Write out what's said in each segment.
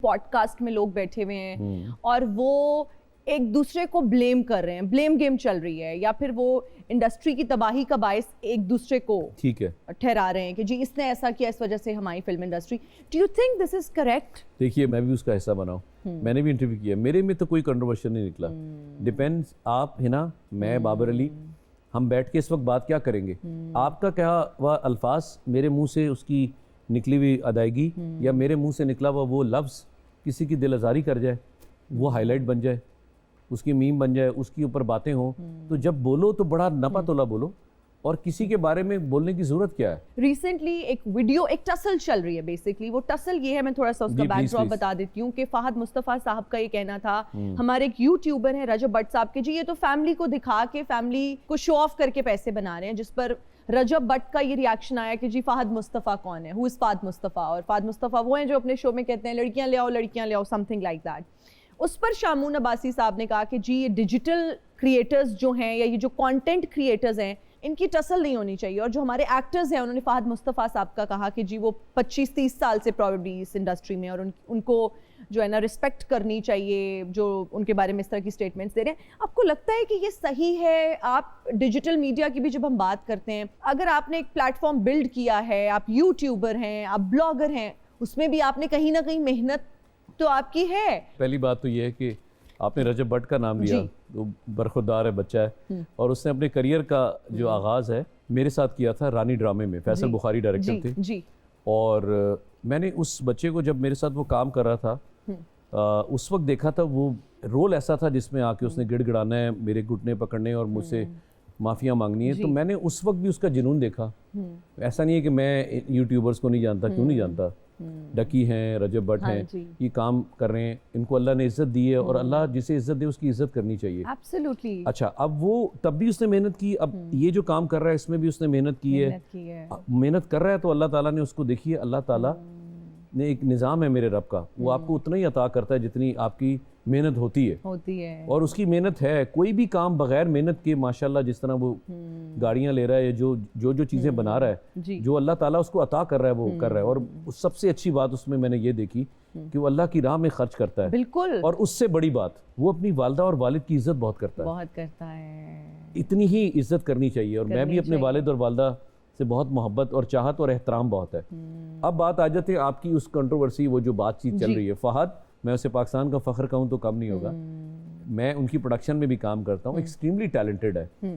Pod cost میں لوگ بیٹھے ہوئے ہیں اور وہ ایک دوسرے کو بلیم کر رہے ہیں, بلیم گیم چل رہی ہے, یا پھر وہ انڈسٹری کی تباہی کا باعث ایک دوسرے کو ٹھیک ہے ٹھہرا رہے ہیں کہ جی اس نے ایسا کیا, اس وجہ سے ہماری film industry. Do you think this is correct? دیکھیے میں بھی اس کا حصہ بنا ہوں, میں نے بھی انٹرویو کیا, میرے میں تو کوئی کنٹروورشن نہیں نکلا. ڈپینڈس آپ ہے نا, میں بابر علی, ہم بیٹھ کے اس وقت بات کیا کریں گے, آپ کا کیا ہوا الفاظ میرے منہ سے اس کی نکلی ہوئی ادائیگی یا میرے منہ سے نکلا ہوا وہ لفظ کسی کی دل آزاری کر جائے, وہ ہائی لائٹ بن جائے, اس کی میم بن جائے, اس کے اوپر باتیں ہوں, تو جب بولو تو بڑا نپا تولا بولو, اور کسی کے بارے میں بولنے کی ضرورت کیا ہے. ریسنٹلی ایک ویڈیو, ایک ٹسل چل رہی ہے بیسکلی, وہ ٹسل یہ ہے, میں تھوڑا سا اس کا بیک ڈراپ بتا دیتی ہوں کہ فہد مصطفیٰ صاحب کا یہ کہنا تھا, ہمارے ایک یوٹیوبر ہیں رجب بٹ صاحب کے, جی یہ تو فیملی کو دکھا کے فیملی کو شو آف کر کے پیسے بنا رہے ہیں, جس پر رجب بٹ کا یہ ریاکشن آیا کہ جی فہد مصطفیٰ کون ہے, ہو از فہد مصطفیٰ, اور فہد مصطفیٰ وہ ہیں جو اپنے شو میں کہتے ہیں لڑکیاں لے آؤ سم تھنگ لائک دیٹ. اس پر شامون عباسی صاحب نے کہا کہ جی یہ ڈیجیٹل کریٹرز جو ہیں یا یہ جو کانٹینٹ کریٹرز ہیں ان کی ٹسل نہیں ہونی چاہیے, اور جو ہمارے ایکٹرز ہیں انہوں نے فہد مصطفیٰ صاحب کا کہا کہ جی وہ 25-30 سال سے پروبیبلی اس انڈسٹری میں, اور ان کو جو ہے نا رسپیکٹ کرنی چاہیے جو ان کے بارے میں اس طرح کی اسٹیٹمنٹس دے رہے ہیں. آپ کو لگتا ہے کہ یہ صحیح ہے؟ آپ ڈیجیٹل میڈیا کی بھی جب ہم بات کرتے ہیں, اگر آپ نے ایک پلیٹ فارم بلڈ کیا ہے, آپ یوٹیوبر ہیں, آپ بلاگر ہیں, اس میں بھی آپ نے کہیں نہ کہیں محنت تو آپ کی ہے. پہلی بات تو یہ ہے کہ آپ نے رجب بٹ کا نام لیا, وہ برخوردار ہے, بچہ ہے, اور اس نے اپنے کریئر کا جو آغاز ہے میرے ساتھ کیا تھا رانی ڈرامے میں, فیصل بخاری ڈائریکٹر تھے, اور میں نے اس بچے کو جب میرے ساتھ وہ کام کر رہا تھا اس وقت دیکھا تھا, وہ رول ایسا تھا جس میں آ کے اس نے گڑ گڑانا ہے, میرے گھٹنے پکڑنے اور مجھ سے معافیاں مانگنی ہے. تو میں نے اس وقت بھی اس کا جنون دیکھا. ایسا نہیں ہے کہ میں یوٹیوبرز کو نہیں جانتا, کیوں نہیں جانتا, ڈکی ہیں, رجب بٹ ہیں, یہ کام کر رہے ہیں, ان کو اللہ نے عزت دی ہے, اور اللہ جسے عزت دے اس کی عزت کرنی چاہیے. ایبسلیوٹلی. اچھا, اب وہ تب بھی اس نے محنت کی, اب یہ جو کام کر رہا ہے اس میں بھی اس نے محنت کی ہے, محنت کر رہا ہے, تو اللہ تعالیٰ نے اس کو, دیکھیے اللہ تعالیٰ نے ایک نظام ہے میرے رب کا, وہ آپ کو اتنا ہی عطا کرتا ہے جتنی آپ کی محنت ہوتی ہے, اور اس کی محنت ہے. کوئی بھی کام بغیر محنت کے ماشاءاللہ جس طرح وہ گاڑیاں لے رہا ہے, جو چیزیں بنا رہا ہے, جو اللہ تعالیٰ اس کو عطا کر رہا ہے وہ کر رہا ہے. اور سب سے اچھی بات اس میں نے یہ دیکھی کہ وہ اللہ کی راہ میں خرچ کرتا ہے. بالکل. اور اس سے بڑی بات, وہ اپنی والدہ اور والد کی عزت بہت کرتا ہے. اتنی ہی عزت کرنی چاہیے, اور میں بھی اپنے والد اور والدہ سے بہت محبت اور چاہت اور احترام بہت ہے. اب بات آ جاتے ہیں آپ کی اس کنٹروورسی, وہ جو بات چیت چل رہی ہے. فہد, میں اسے پاکستان کا فخر کہوں تو کم نہیں ہوگا, میں ان کی پروڈکشن میں بھی کام کرتا ہوں, ایکسٹریملی ٹیلنٹڈ ہے.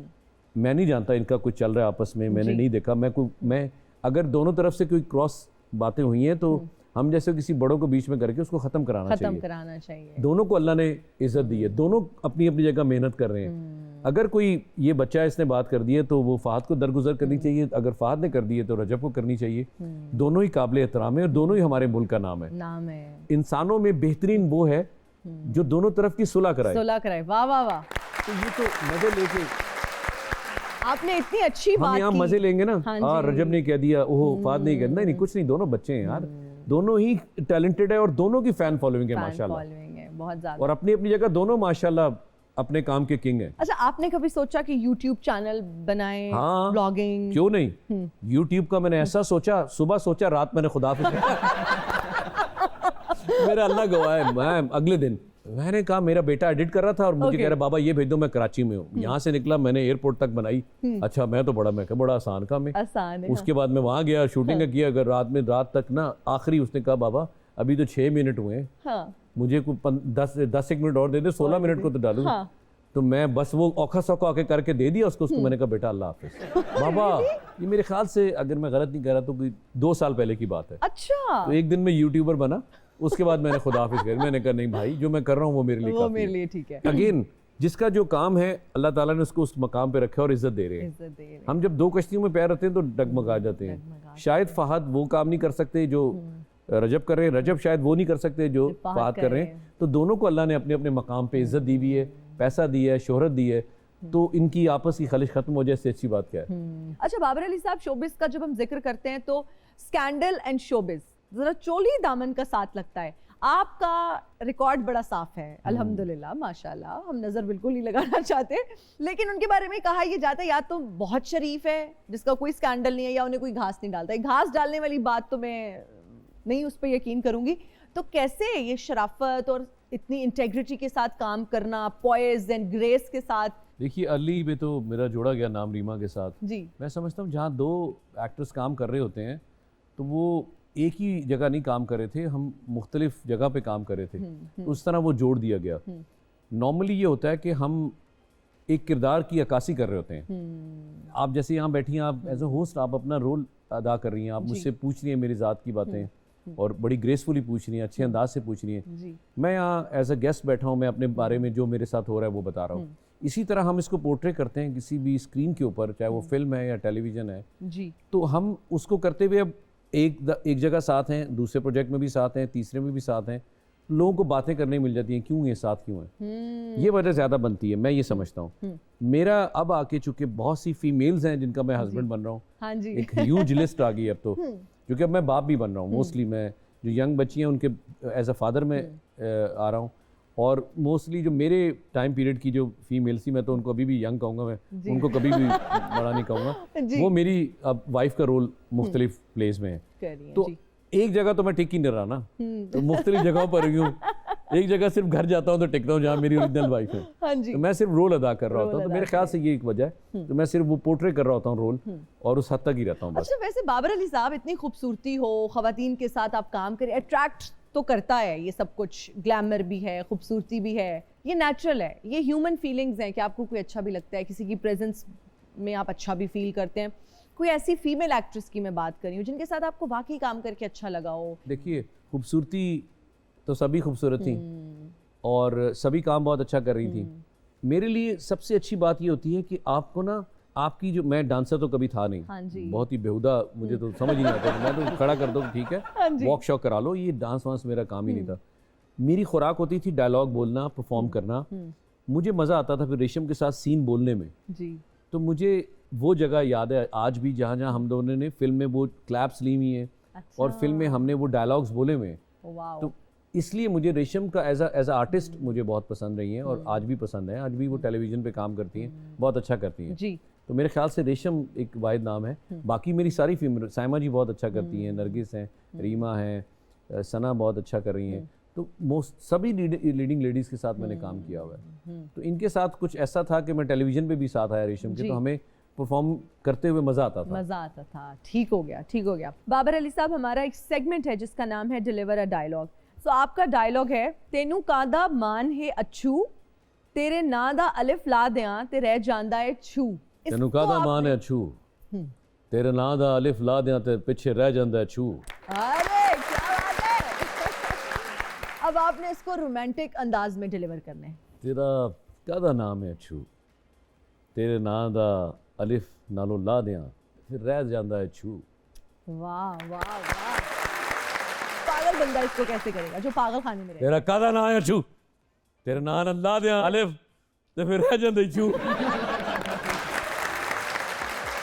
میں نہیں جانتا ان کا کچھ چل رہا ہے آپس میں, میں نے نہیں دیکھا. میں اگر دونوں طرف سے کوئی کراس باتیں ہوئی ہیں تو ہم جیسے کسی بڑوں کو بیچ میں کر کے اس کو ختم کرانا چاہیے. دونوں کو اللہ نے عزت دی ہے, دونوں اپنی اپنی جگہ محنت کر رہے ہیں. اگر کوئی یہ بچہ اس نے بات کر دی ہے تو وہ فہد کو درگزر کرنی چاہیے, اگر فہد نے کر دی ہے تو رجب کو کرنی چاہیے. دونوں ہی قابل احترام ہیں, اور دونوں ہی ہمارے ملک کا نام ہے. انسانوں میں بہترین وہ ہے جو دونوں طرف کی صلح کرائے. واہ واہ واہ. تو یہ تو مزے لے کے آپ نے اتنی اچھی بات کی. ہم یہاں مزے لیں گے نا, رجب نے کہہ دیا, اوہ فہد نے کہہ دیا, نہیں کچھ نہیں, دونوں بچے ہیں یار, دونوں ہی ٹیلنٹڈ ہے, اور دونوں کی فین فالوئنگ ہے ماشاءاللہ, بہت زیادہ, اور اپنی اپنی جگہ دونوں ماشاءاللہ اپنے کام کے کنگ ہیں. اچھا, آپ نے کبھی سوچا کہ یوٹیوب چینل بنائیں, بلاگنگ؟ کیوں نہیں, یوٹیوب کا میں نے ایسا سوچا, صبح سوچا, رات میں نے خدا حافظ میرا اللہ گواہ ہے, میں اگلے دن میں نے کہا, میرا بیٹا ایڈٹ کر رہا تھا اور مجھے کہہ رہا بابا یہ بھیج دو, میں کراچی میں ہوں. یہاں سے نکلا, میں نے ایئرپورٹ تک بنائی. اچھا, میں تو بڑا آسان کام ہے. اس کے بعد میں وہاں گیا, شوٹنگ کیا, اگر رات تک نا, آخری اس نے کہا بابا ابھی تو 6 منٹ ہوئے ہیں, مجھے 10 منٹ اور دے دے, 16 منٹ کو تو ڈالوں. تو میں بس وہ اوکھا سوکھا آ کے کر کے دے دیا اس کو میں نے کہا بیٹا اللہ حافظ. بابا یہ میرے خیال سے اگر میں غلط نہیں کہہ رہا تو 2 سال پہلے کی بات ہے. اچھا. تو ایک دن میں یوٹیوبر بنا, اس کے بعد میں نے خدا حافظ کہا. میں نے کہا نہیں بھائی, جو میں کر رہا ہوں وہ میرے لیے ٹھیک ہے. اگین جس کا جو کام ہے اللہ تعالیٰ نے اس کو اس مقام پہ رکھا اور عزت دے رہے ہیں. ہم جب 2 کشتیوں میں پیر رہتے ہیں تو ڈگمگا جاتے ہیں. شاید فہد وہ کام نہیں کر سکتے جو رجب کر رہے ہیں, رجب شاید وہ نہیں کر سکتے جو فہد کر رہے ہیں. تو دونوں کو اللہ نے اپنے اپنے مقام پہ عزت دی ہوئی ہے, پیسہ دیا ہے, شہرت دی ہے, تو ان کی آپس کی خلش ختم ہو جائے, اس سے اچھی بات کیا ہے. اچھا بابر علی صاحب, شوبز کا جب ہم ذکر کرتے ہیں تو اسکینڈل اینڈ شوبز ذرا چولی دامن کا ساتھ لگتا ہے. آپ کا ریکارڈ بڑا صاف ہے الحمدللہ ماشاءاللہ, ہم نظر بالکل نہیں لگانا چاہتے, لیکن ان کے بارے میں کہا یہ جاتا ہے یا تو بہت شریف ہے جس کا کوئی اسکینڈل نہیں ہے, یا انہیں کوئی گھاس نہیں ڈالتا ہے. گھاس ڈالنے والی بات تو میں نہیں اس پہ یقین کروں گی. تو کیسے یہ شرافت اور اتنی انٹیگریٹی کے ساتھ کام کرنا, پوائز اینڈ گریس کے ساتھ؟ دیکھیے ارلی میں تو میرا جوڑا گیا نام ریما کے ساتھ. جی میں سمجھتا ہوں جہاں دو ایکٹرز کام کر رہے ہوتے ہیں تو وہ ایک ہی جگہ نہیں کام کر رہے تھے, ہم مختلف جگہ پہ کام کر رہے تھے, اس طرح وہ جوڑ دیا گیا. نارملی یہ ہوتا ہے کہ ہم ایک کردار کی عکاسی کر رہے ہوتے ہیں. آپ جیسے یہاں بیٹھی ہیں, آپ ایز اے ہوسٹ آپ اپنا رول ادا کر رہی ہیں, آپ مجھ سے پوچھ رہی ہیں میری ذات کی باتیں اور بڑی گریسفلی پوچھ رہی ہیں, اچھے انداز سے پوچھ رہی ہیں. میں یہاں ایز اے گیسٹ بیٹھا ہوں, میں اپنے بارے میں جو میرے ساتھ ہو رہا ہے وہ بتا رہا ہوں. اسی طرح ہم اس کو پورٹری کرتے ہیں کسی بھی اسکرین کے اوپر, چاہے وہ فلم ہے یا ٹیلی ویژن ہے. تو ہم اس کو کرتے ہوئے اب ایک جگہ ساتھ ہیں, دوسرے پروجیکٹ میں بھی ساتھ ہیں, تیسرے میں بھی ساتھ ہیں, لوگوں کو باتیں کرنے مل جاتی ہیں کیوں یہ ساتھ کیوں ہیں, یہ وجہ زیادہ بنتی ہے, میں یہ سمجھتا ہوں. میرا اب آ کے چونکہ بہت سی فیمیلز ہیں جن کا میں ہسبینڈ بن رہا ہوں, ایک ہیوج لسٹ آ گئی اب تو, کیونکہ اب میں باپ بھی بن رہا ہوں. موسٹلی میں جو ینگ بچی ہیں ان کے ایز اے فادر میں آ رہا ہوں, اور موسٹلی جو میرے ٹائم پیریڈ کی جو فیمیلز تھی, میں تو ان کو ابھی بھی ینگ کہوں گا, میں ان کو کبھی بھی بڑا نہیں کہوں گا, وہ میری اب وائف کا رول مختلف پلیس میں ہے. تو ایک جگہ تو میں ٹک ہی نہیں رہا نا, تو مختلف جگہوں پر رہی ہوں. ایک جگہ صرف گھر جاتا ہوں تو ٹکتا ہوں جہاں میری اوریجنل وائف ہے, تو میں صرف رول ادا کر رہا ہوتا ہوں. تو میرے خیال سے یہ ایک وجہ ہے, تو میں صرف وہ پورٹری کر رہا ہوتا ہوں رول, اور اس حد تک ہی رہتا ہوں بس. اچھا ویسے بابر علی صاحب, اتنی خوبصورتی ہو, خواتین کے ساتھ آپ کام کریں, اٹریکٹ تو کرتا ہے یہ سب کچھ, گلیمر بھی ہے, خوبصورتی بھی ہے, یہ نیچرل ہے, یہ ہیومن فیلنگز ہیں کہ آپ کو کوئی اچھا بھی لگتا ہے, کسی کی پریزنس میں آپ اچھا بھی فیل کرتے ہیں. کوئی ایسی فیمیل ایکٹریس کی میں بات کر رہی ہوں جن کے ساتھ آپ کو واقعی کام کر کے اچھا لگا ہو؟ دیکھیے خوبصورتی تو سبھی خوبصورت تھیں اور سبھی کام بہت اچھا کر رہی تھیں. میرے لیے سب سے اچھی بات یہ ہوتی ہے کہ آپ کو نا, آپ کی جو, میں ڈانسر تو کبھی تھا نہیں, بہت ہی بیہودہ, مجھے تو سمجھ ہی نہیں آتا, میں تو کھڑا کر دوں ٹھیک ہے, واک شاک کرا لو, یہ ڈانس وانس میرا کام ہی نہیں تھا. میری خوراک ہوتی تھی ڈائلاگ بولنا, پرفارم کرنا. مجھے مزہ آتا تھا پھر ریشم کے ساتھ سین بولنے میں. تو مجھے وہ جگہ یاد ہے آج بھی جہاں جہاں ہم دونوں نے فلم میں وہ کلیپس لی ہوئی ہیں, اور فلم میں ہم نے وہ ڈائلاگس بولے ہوئے ہیں. تو اس لیے مجھے ریشم کا ایز اے آرٹسٹ مجھے بہت پسند رہی ہیں, اور آج بھی پسند ہے. آج بھی وہ ٹیلی ویژن پہ کام کرتی ہیں, بہت اچھا کرتی ہیں. تو میرے خیال سے ریشم ایک واحد نام ہے. باقی میری ساری فیمل, سائمہ جی بہت اچھا کرتی ہیں, نرگس ہیں, ریما ہیں, ثنا بہت اچھا کر رہی ہیں. تو سبھی لیڈنگ لیڈیز کے ساتھ میں نے کام کیا ہوا ہے. تو ان کے ساتھ کچھ ایسا تھا کہ میں ٹیلی ویژن پہ بھی ساتھ آیا ریشم کے, تو ہمیں پرفارم کرتے ہوئے مزہ آتا تھا. ٹھیک ہو گیا. بابر علی صاحب, ہمارا ایک سیگمنٹ ہے جس کا نام ہے ڈیلیور اے ڈائلاگ. سو آپ کا ڈائلاگ ہے, تینوں کاندا مان ہے اچھو, تیرے نا دا الف لا دیاں تے رہ جاندا ہے چھو. تینوں کاندا مان ہے اچھو, تیرے نا دا الف لا دیاں تے پیچھے رہ جاندا ہے چھو. ارے کیا بات ہے. اب آپ نے اس کو رومانٹک انداز میں ڈیلیور کرنا ہے. تیرا کادا نام ہے اچھو, تیرے نا دا الف نالو لا دیاں پھر رہ جاندا ہے چھو. واہ واہ واہ. پاگل بندہ اس کو کیسے کرے گا جو پاگل خانے میں رہے. تیرا کادا نام ہے اچھو, تیرے نا لا دیاں الف تے پھر رہ جاندا ہے چھو.